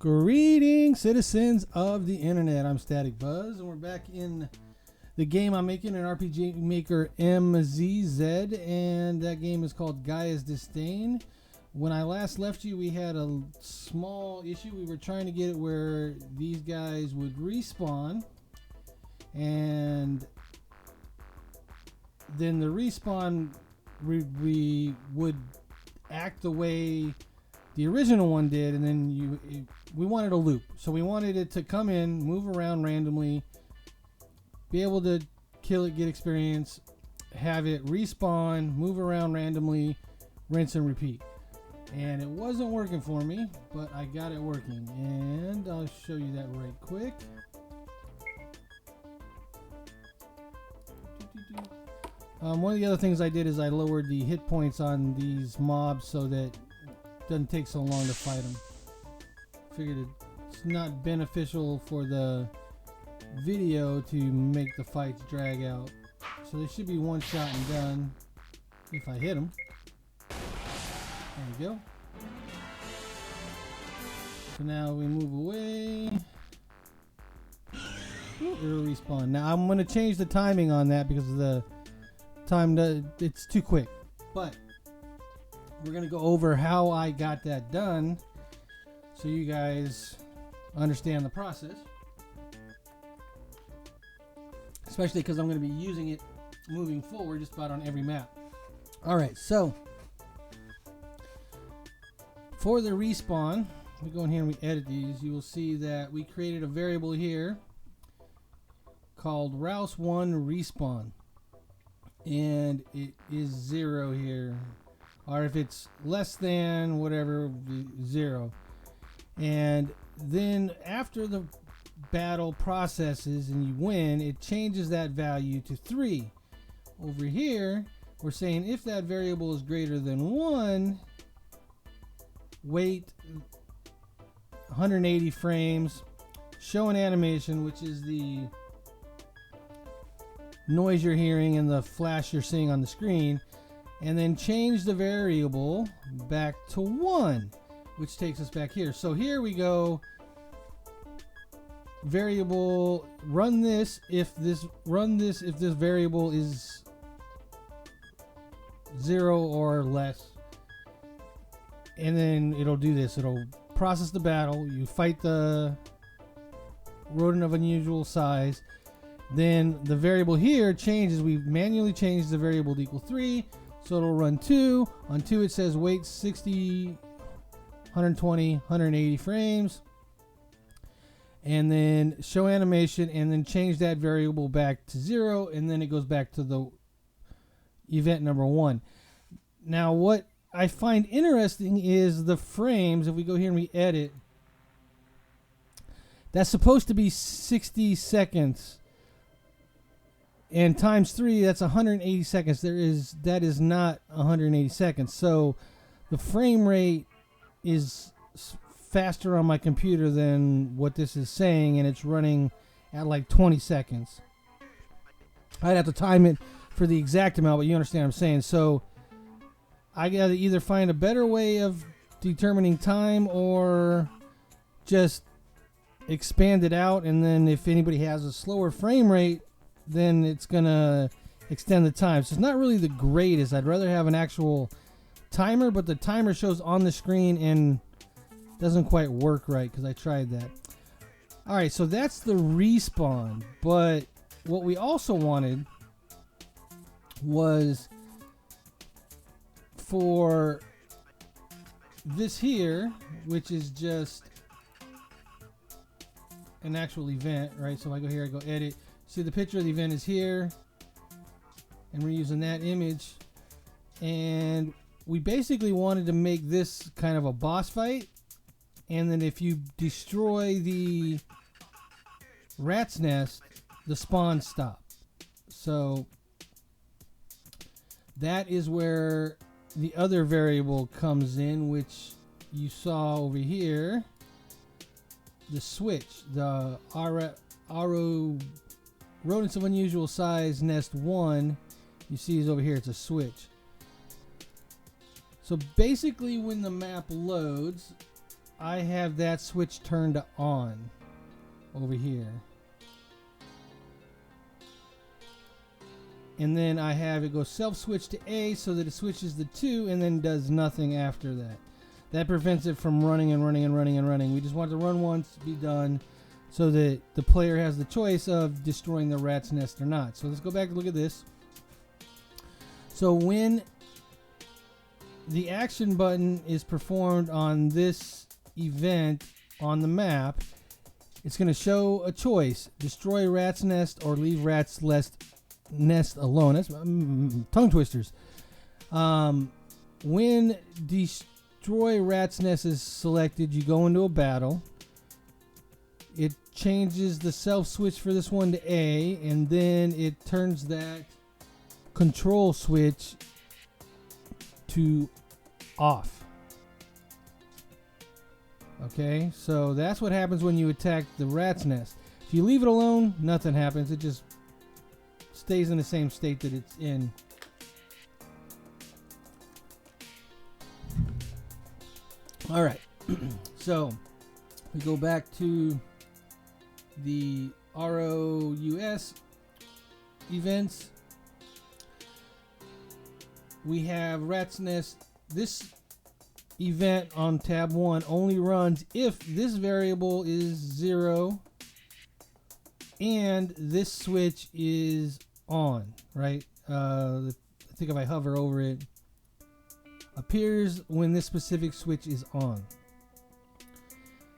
Greetings, citizens of the internet. I'm Static Buzz, and we're back in the game I'm making, an RPG Maker MZZ, and that game is called Gaia's Disdain. When I last left you, we had a small issue. We were trying to get it where these guys would respawn, and then the respawn, we would act the way the original one did, and then we wanted a loop. So we wanted it to come in, move around randomly, be able to kill it, get experience, have it respawn, move around randomly, rinse and repeat. And it wasn't working for me, but I got it working, and I'll show you that right quick. One of the other things I did is I lowered the hit points on these mobs so that it doesn't take so long to fight them. Figured it's not beneficial for the video to make the fights drag out. So they should be one shot and done if I hit them. There you go. So now we move away. It'll respawn. Now I'm going to change the timing on that because of the time it's too quick. But we're going to go over how I got that done so you guys understand the process. Especially because I'm going to be using it moving forward just about on every map. Alright, so for the respawn, we go in here and we edit these. You will see that we created a variable here called Rouse1 respawn, and it is 0 here, or if it's less than whatever, 0. And then after the battle processes and you win, it changes that value to 3. Over here we're saying if that variable is greater than 1, wait 180 frames, show an animation, which is the noise you're hearing and the flash you're seeing on the screen, and then change the variable back to 1, which takes us back here. So here we go, variable run this if this variable is 0 or less, and then it'll do this. It'll process the battle. You fight the rodent of unusual size. Then the variable here changes. We've manually changed the variable to equal 3, so it'll run 2. On 2 it says wait 60, 120, 180 frames, and then show animation, and then change that variable back to 0, and then it goes back to the event number 1. Now what I find interesting is the frames. If we go here and we edit, that's supposed to be 60 seconds, and times 3, that's 180 seconds. That is not 180 seconds. So the frame rate is faster on my computer than what this is saying, and it's running at like 20 seconds. I'd have to time it for the exact amount, but you understand what I'm saying. So I gotta either find a better way of determining time or just expand it out, and then if anybody has a slower frame rate, then it's gonna extend the time. So it's not really the greatest. I'd rather have an actual timer, but the timer shows on the screen and doesn't quite work right because I tried that. Alright, so that's the respawn, but what we also wanted was for this here, which is just an actual event, right? So if I go here, I go edit. See, the picture of the event is here, and we're using that image, and we basically wanted to make this kind of a boss fight, and then if you destroy the rat's nest, the spawn stop. So that is where the other variable comes in, which you saw over here, the switch, the rodents of unusual size nest 1. You see is over here, it's a switch. So basically when the map loads, I have that switch turned on over here. And then I have it go self-switch to A so that it switches to 2 and then does nothing after that. That prevents it from running and running and running and running. We just want to run once, be done, so that the player has the choice of destroying the rat's nest or not. So let's go back and look at this. So when the action button is performed on this event on the map, it's going to show a choice: destroy rat's nest or leave rat's nest alone. That's tongue twisters. When destroy rat's nest is selected, you go into a battle. It changes the self switch for this one to A, and then it turns that control switch to off. Okay, so that's what happens when you attack the rat's nest. If you leave it alone, nothing happens. It just stays in the same state that it's in. All right. So we go back to the ROUS events. We have rat's nest. This event on tab 1 only runs if this variable is 0 and this switch is on, right? I think if I hover over it, appears when this specific switch is on.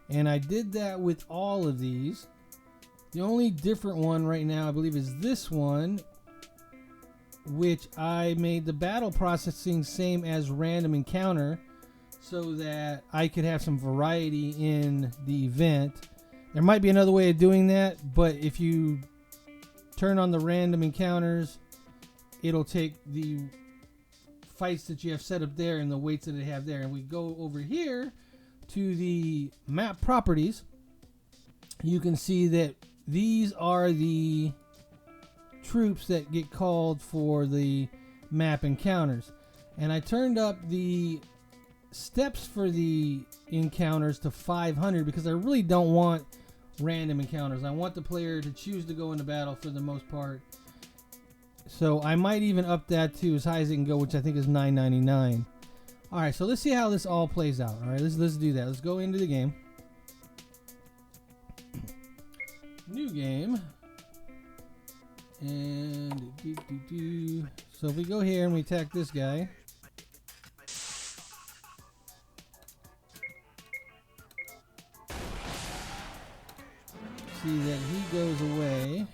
And I did that with all of these. The only different one right now, I believe, is this one, which I made the battle processing same as random encounter so that I could have some variety in the event. There might be another way of doing that, but if you turn on the random encounters, it'll take the fights that you have set up there and the weights that they have there. And we go over here to the map properties. You can see that these are the troops that get called for the map encounters. And I turned up the steps for the encounters to 500 because I really don't want random encounters. I want the player to choose to go into battle for the most part. So I might even up that to as high as it can go, which I think is 999. All right, so let's see how this all plays out. All right, let's do that. Let's go into the game. New game. And so if we go here and we attack this guy, see that he goes away.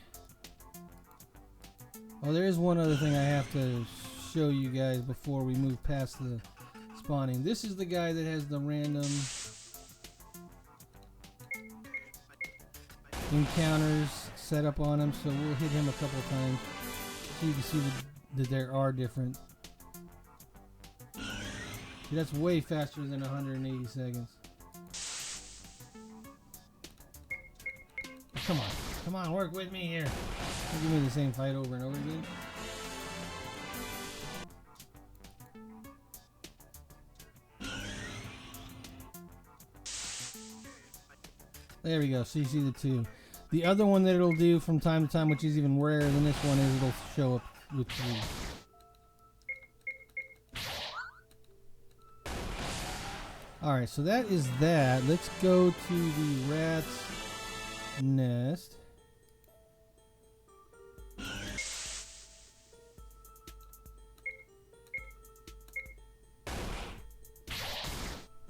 Oh, there is one other thing I have to show you guys before we move past the spawning. This is the guy that has the random encounters set up on him, so we'll hit him a couple of times so you can see that there are different. See, that's way faster than 180 seconds. Come on, work with me here. Don't give me the same fight over and over again. There we go. So you see the two. The other one that it'll do from time to time, which is even rarer than this one, is it'll show up with 3. Alright, so that is that. Let's go to the rat's nest.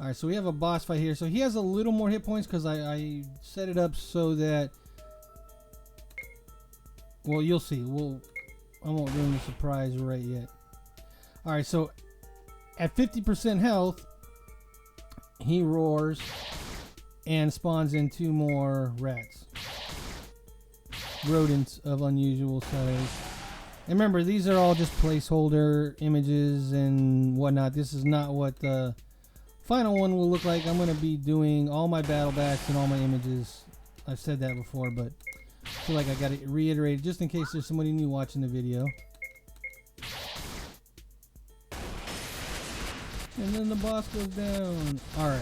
Alright, so we have a boss fight here. So he has a little more hit points because I set it up so that, well, you'll see. I won't ruin the surprise right yet. Alright, so at 50% health, he roars and spawns in 2 more rats. Rodents of unusual size. And remember, these are all just placeholder images and whatnot. This is not what the final one will look like. I'm going to be doing all my battle backs and all my images. I've said that before, but I feel like I got to reiterate it just in case there's somebody new watching the video. And then the boss goes down. Alright.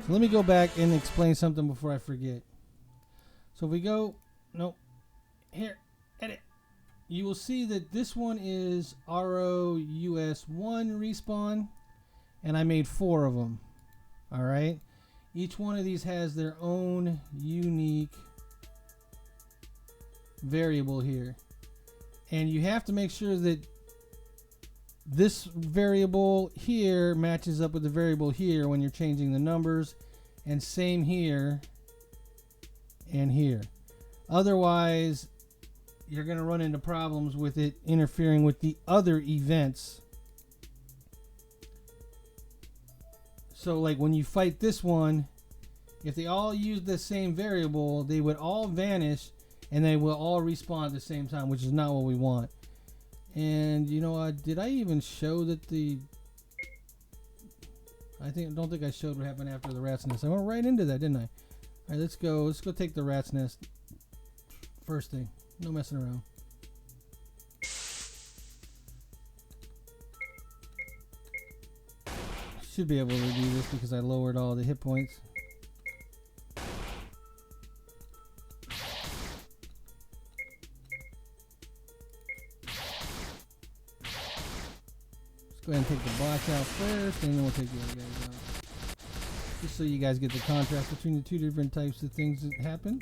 So let me go back and explain something before I forget. So if we go, nope, here, edit. You will see that this one is ROUS1 respawn, and I made 4 of them. All right. Each one of these has their own unique variable here. And you have to make sure that this variable here matches up with the variable here when you're changing the numbers, and same here and here. Otherwise, you're going to run into problems with it interfering with the other events. So like when you fight this one, if they all use the same variable, they would all vanish and they will all respawn at the same time, which is not what we want. And you know, did I even show that the... don't think I showed what happened after the rat's nest. I went right into that, didn't I? All right, let's go take the rat's nest first thing. No messing around. Should be able to do this because I lowered all the hit points. Go ahead and take the bots out first, and then we'll take the other guys out. Just so you guys get the contrast between the two different types of things that happen.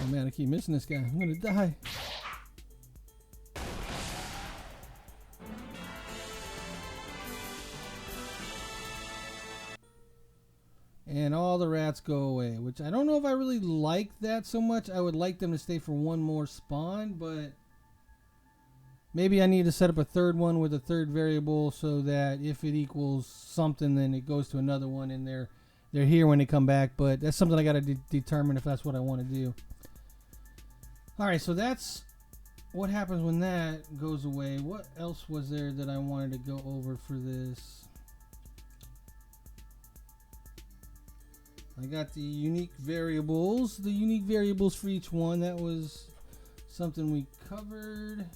Oh man, I keep missing this guy. I'm gonna die. And all the rats go away, which I don't know if I really like that so much. I would like them to stay for one more spawn, but maybe I need to set up a third one with a third variable so that if it equals something, then it goes to another one and they're here when they come back. But that's something I got to determine if that's what I want to do. All right, so that's what happens when that goes away. What else was there that I wanted to go over for this? I got the unique variables. The unique variables for each one. That was something we covered.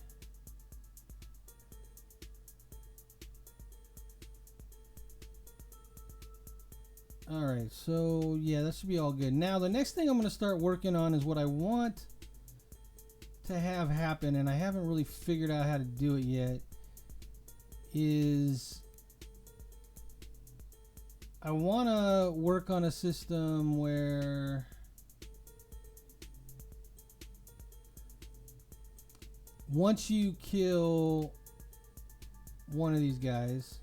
Alright, so yeah, that should be all good. Now the next thing I'm going to start working on is what I want to have happen, and I haven't really figured out how to do it yet, is I want to work on a system where once you kill one of these guys,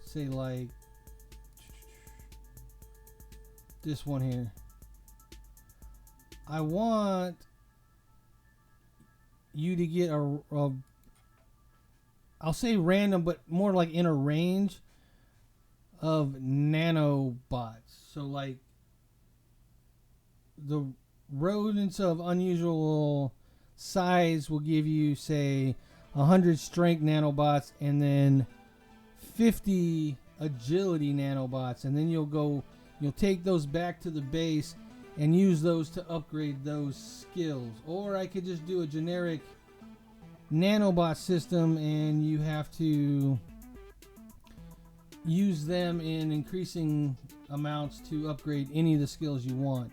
say like this one here, I want you to get I'll say random, but more like in a range of nanobots. So like the rodents of unusual size will give you say 100 strength nanobots and then 50 agility nanobots, and then you'll take those back to the base and use those to upgrade those skills. Or I could just do a generic nanobot system and you have to use them in increasing amounts to upgrade any of the skills you want.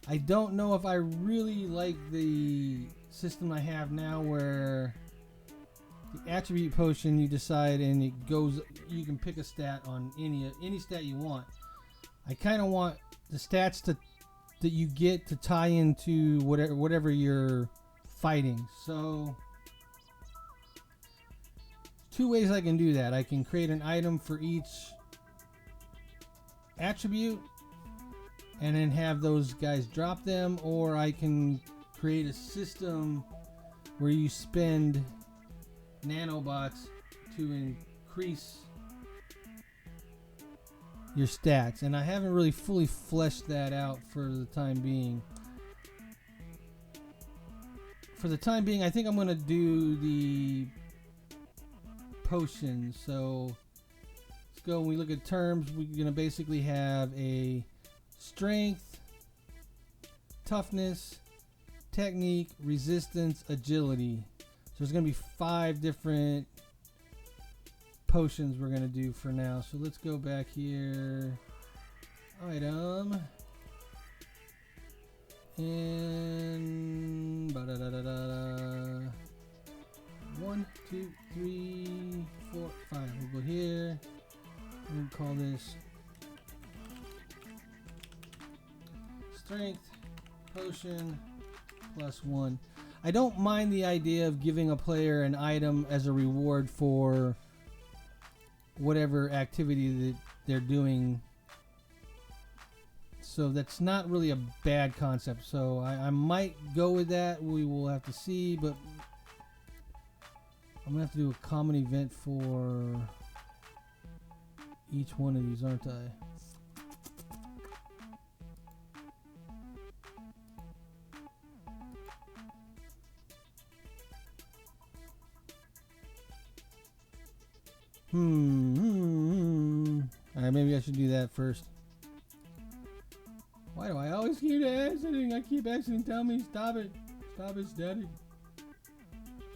I don't know if I really like the system I have now where the attribute potion you decide and it goes, you can pick a stat on any stat you want. I kind of want the stats that you get to tie into whatever you're fighting. So two ways I can do that. I can create an item for each attribute and then have those guys drop them, or I can create a system where you spend nanobots to increase your stats, and I haven't really fully fleshed that out for the time being. For the time being, I think I'm going to do the potions. So let's go. When we look at terms, we're going to basically have a strength, toughness, technique, resistance, agility. So there's going to be 5 different potions we're going to do for now. So let's go back here. Item. And 1, 2, 3, 4, 5. We'll go here. We'll call this strength potion +1. I don't mind the idea of giving a player an item as a reward for whatever activity that they're doing. So that's not really a bad concept. So I might go with that. We will have to see, but I'm gonna have to do a common event for each one of these, aren't I? Alright, maybe I should do that first. Why do I always keep accident? I keep accident. Tell me, stop it. Stop it, daddy.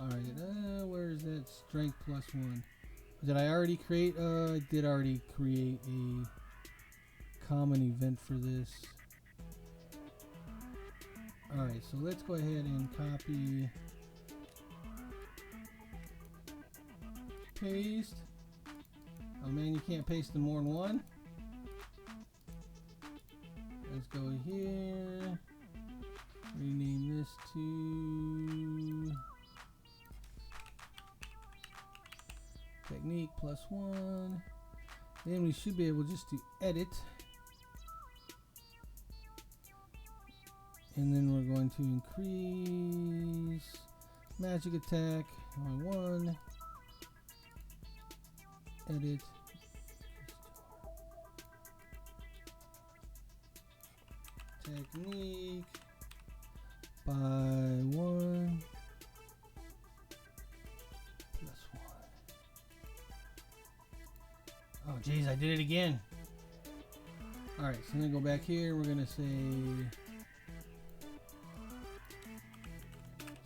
Alright, where is that strength +1? Did I already create? I did already create a common event for this. Alright, so let's go ahead and copy, paste. Oh man, you can't paste them more than one. Let's go here. Rename this to technique +1. Then we should be able just to edit. And then we're going to increase magic attack by 1. Edit. Technique by 1 +1. Oh jeez, I did it again. Alright, so then go back here. We're gonna say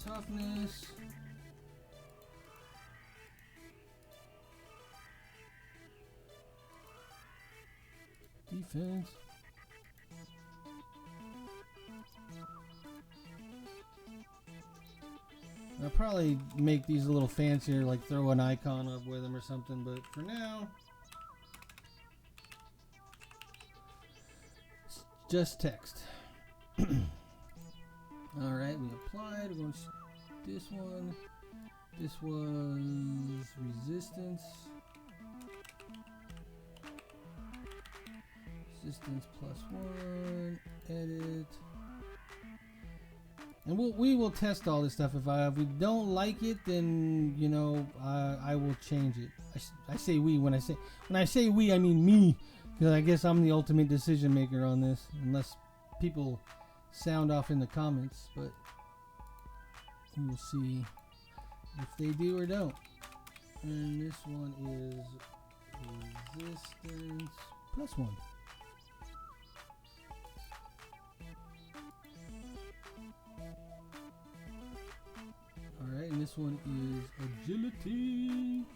toughness. Defense. I'll probably make these a little fancier, like throw an icon up with them or something, but for now, it's just text. Alright, we applied. We're going to this one. This was resistance. Resistance +1. Edit. And we will test all this stuff. If we don't like it, then you know I will change it. I say we when I say we, I mean me, because I guess I'm the ultimate decision maker on this, unless people sound off in the comments. But we'll see if they do or don't. And this one is resistance +1. Alright, and this one is agility.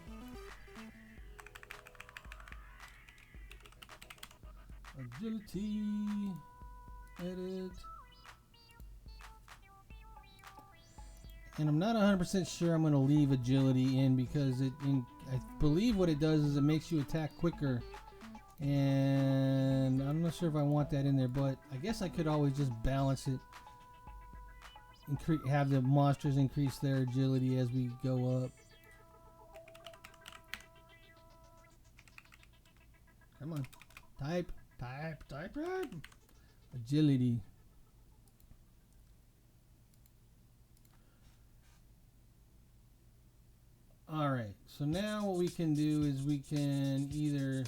Agility. Edit. And I'm not 100% sure I'm going to leave agility in because I believe what it does is it makes you attack quicker. And I'm not sure if I want that in there, but I guess I could always just balance it. Have the monsters increase their agility as we go up. Come on. Type. Agility. Alright, so now what we can do is we can either...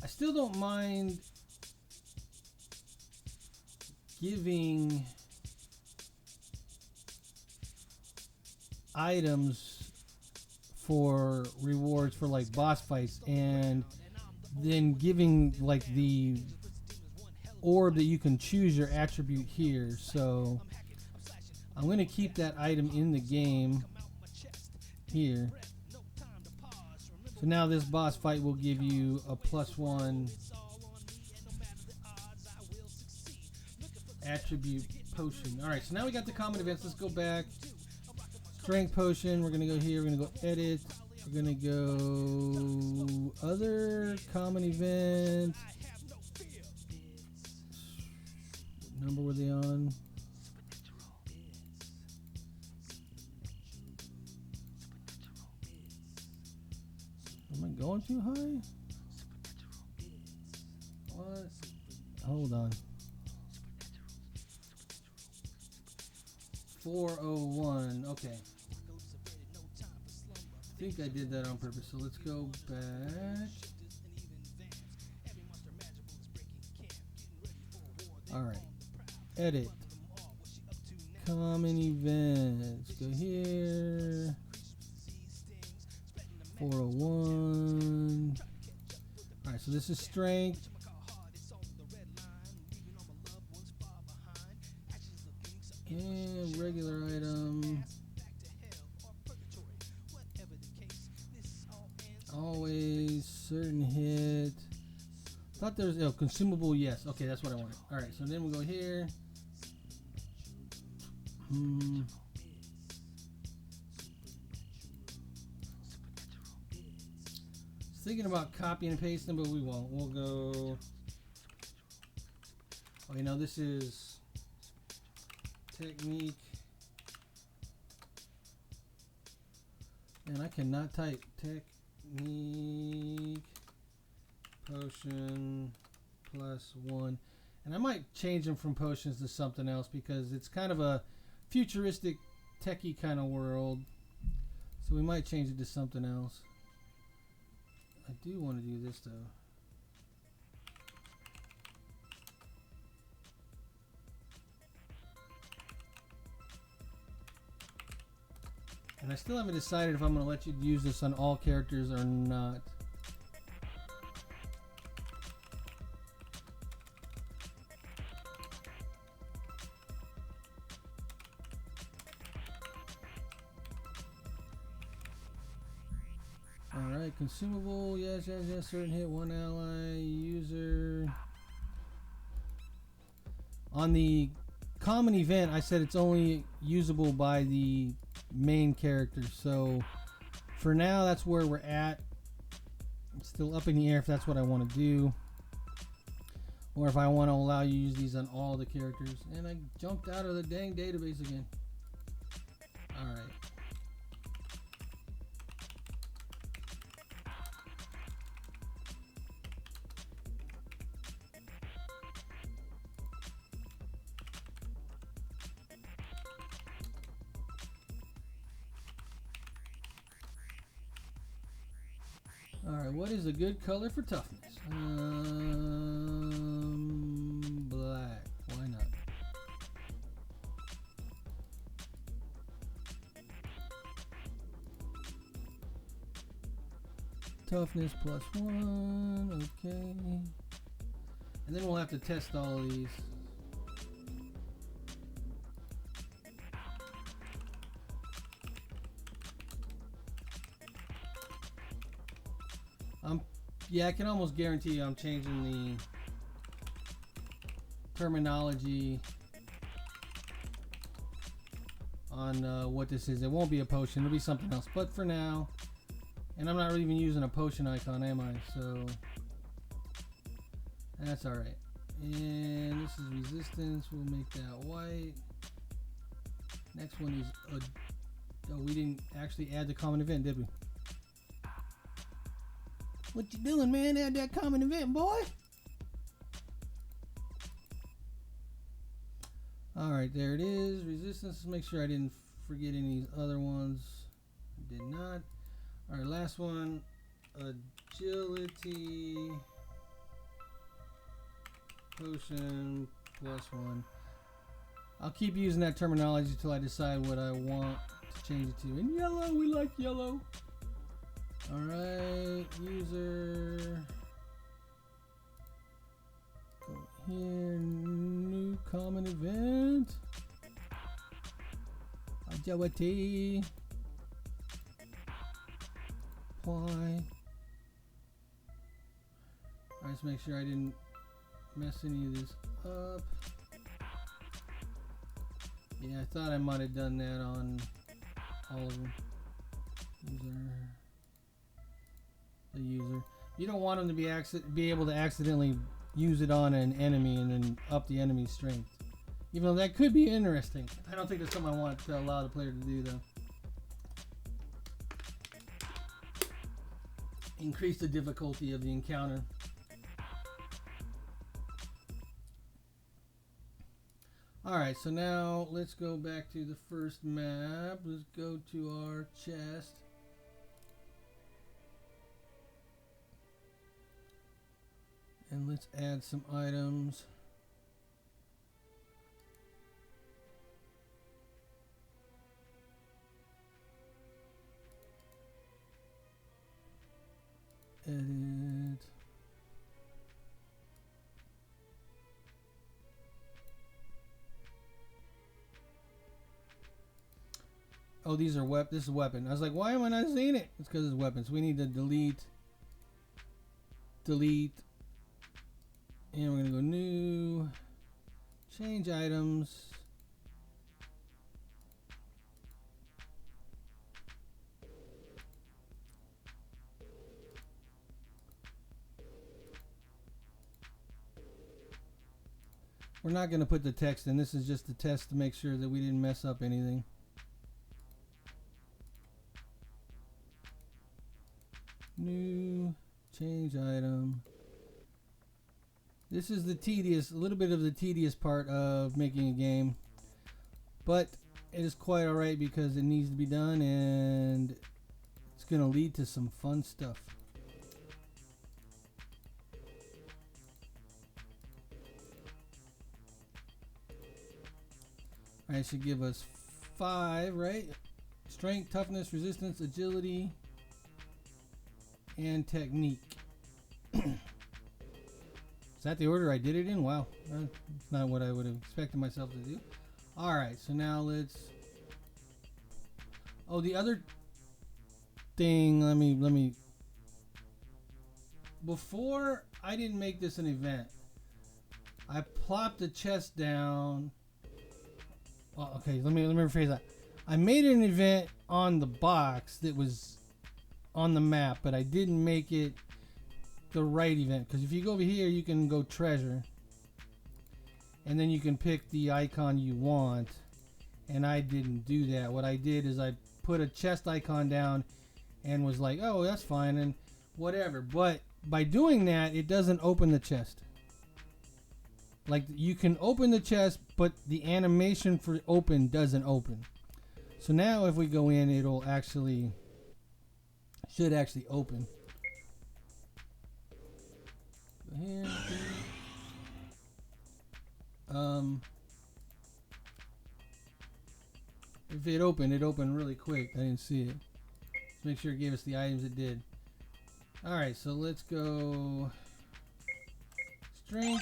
I still don't mind giving items for rewards for like boss fights, and then giving like the orb that you can choose your attribute here. So I'm going to keep that item in the game here. So now this boss fight will give you a +1 attribute potion. Alright, so now we got the common events. Let's go back. Strength potion. We're going to go here. We're going to go edit. We're going to go other common event. What number were they on? Am I going too high? What? Hold on. 401. Okay. I think I did that on purpose. So let's go back. Alright. Edit. Common events. Go here. 401. Alright, so this is strength. And regular item. Always certain hit. Thought there was consumable. Yes. Okay, that's what I wanted. Alright, so then we'll go here. Thinking about copying and pasting, but we won't. We'll go. Oh, you know, this is technique. And I cannot type technique potion +1. And I might change them from potions to something else because it's kind of a futuristic, techie kind of world. So we might change it to something else. I do want to do this though. And I still haven't decided if I'm going to let you use this on all characters or not. Alright, consumable, yes, certain hit, one ally, user. On the common event, I said it's only usable by the main character, so for now, that's where we're at. It's still up in the air if that's what I want to do. Or if I want to allow you to use these on all the characters. And I jumped out of the dang database again. Alright. Alright, what is a good color for toughness? Black. Why not? Toughness +1. Okay. And then we'll have to test all of these. Yeah, I can almost guarantee you I'm changing the terminology on what this is. It won't be a potion, it'll be something else. But for now, and I'm not really even using a potion icon, am I? So that's alright. And this is resistance, we'll make that white. Next one is, oh, we didn't actually add the common event, did we? What you doing, man? Add that common event, boy. Alright, there it is. Resistance. Let's make sure I didn't forget any of these other ones. Did not. Alright, last one. Agility. Potion +1. I'll keep using that terminology until I decide what I want to change it to. In yellow, we like yellow. Alright, user. Go here, new common event. Agility. Apply. I just make sure I didn't mess any of this up. Yeah, I thought I might have done that on all of them. The user. You don't want them to be able to accidentally use it on an enemy and then up the enemy's strength. Even though that could be interesting. I don't think that's something I want to allow the player to do though. Increase the difficulty of the encounter. Alright, so now let's go back to the first map. Let's go to our chest. And let's add some items. Edit. Oh, these are this is weapon. I was like, why am I not seeing it? It's because it's weapons. We need to delete. And we're going to go new. Change items. We're not going to put the text in. This is just a test to make sure that we didn't mess up anything. New, change item. This is a little bit of the tedious part of making a game, but it is quite alright because it needs to be done and it's going to lead to some fun stuff. Alright, it should give us 5, right? Strength, toughness, resistance, agility, and technique. Is that the order I did it in? Wow, that's not what I would have expected myself to do. Alright, so now let's... Oh, the other thing, let me... Before, I didn't make this an event. I plopped the chest down... Well, okay, let me rephrase that. I made an event on the box that was on the map, but I didn't make it the right event. Because if you go over here, you can go treasure. And then you can pick the icon you want. And I didn't do that. What I did is I put a chest icon down and was like, oh, that's fine and whatever. But by doing that, it doesn't open the chest. Like, you can open the chest, but the animation for open doesn't open. So now if we go in, it'll actually... should actually open. Go here. If it opened really quick. I didn't see it. Let's make sure it gave us the items it did. Alright, so let's go... Strength.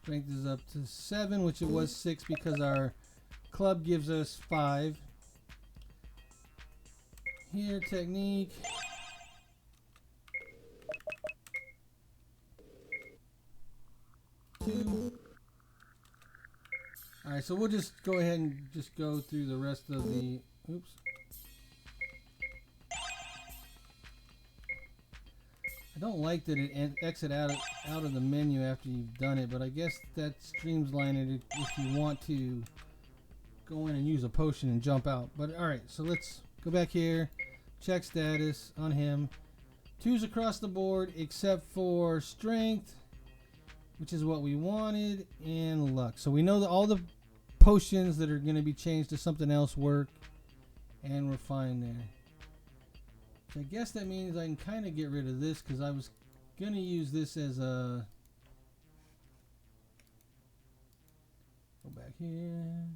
Strength is up to 7, which it was 6 because our club gives us 5. Here, technique. Alright, so we'll just go ahead and just go through the rest of the... Oops. I don't like that it exit out of the menu after you've done it, but I guess that streamlines it if you want to go in and use a potion and jump out. But alright, so let's go back here, check status on him. 2s across the board except for strength, which is what we wanted, and luck. So we know that all the potions that are going to be changed to something else work, and we're fine there. So I guess that means I can kind of get rid of this because I was going to use this as a... Go back here.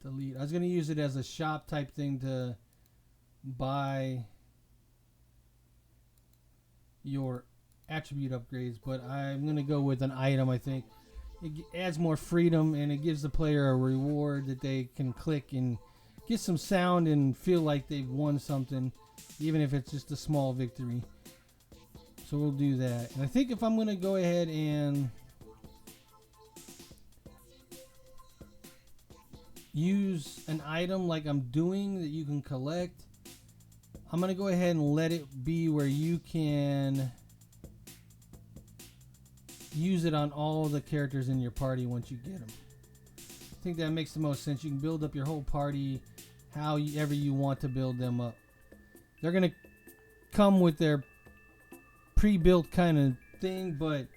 Delete. I was going to use it as a shop type thing to by your attribute upgrades, but I'm going to go with an item. I think it adds more freedom, and it gives the player a reward that they can click and get some sound and feel like they've won something, even if it's just a small victory. So we'll do that. And I think if I'm going to go ahead and use an item like I'm doing that you can collect, I'm going to go ahead and let it be where you can use it on all the characters in your party once you get them. I think that makes the most sense. You can build up your whole party however you want to build them up. They're going to come with their pre-built kind of thing, but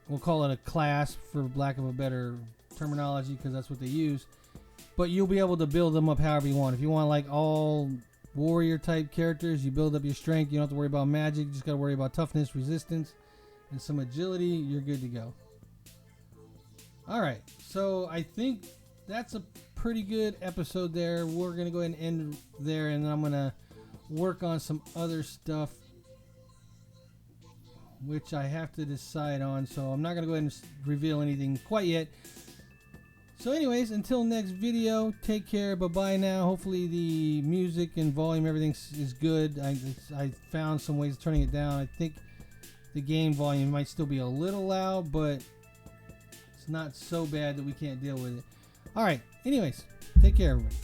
we'll call it a class for lack of a better terminology, because that's what they use. But you'll be able to build them up however you want. If you want like all warrior type characters, you build up your strength. You don't have to worry about magic. You just got to worry about toughness, resistance, and some agility. You're good to go. Alright, so I think that's a pretty good episode there. We're going to go ahead and end there, and I'm going to work on some other stuff which I have to decide on, so I'm not going to go ahead and reveal anything quite yet. So anyways, until next video, take care, bye-bye now. Hopefully the music and volume, everything is good. I found some ways of turning it down. I think the game volume might still be a little loud, but it's not so bad that we can't deal with it. Alright, anyways, take care everybody.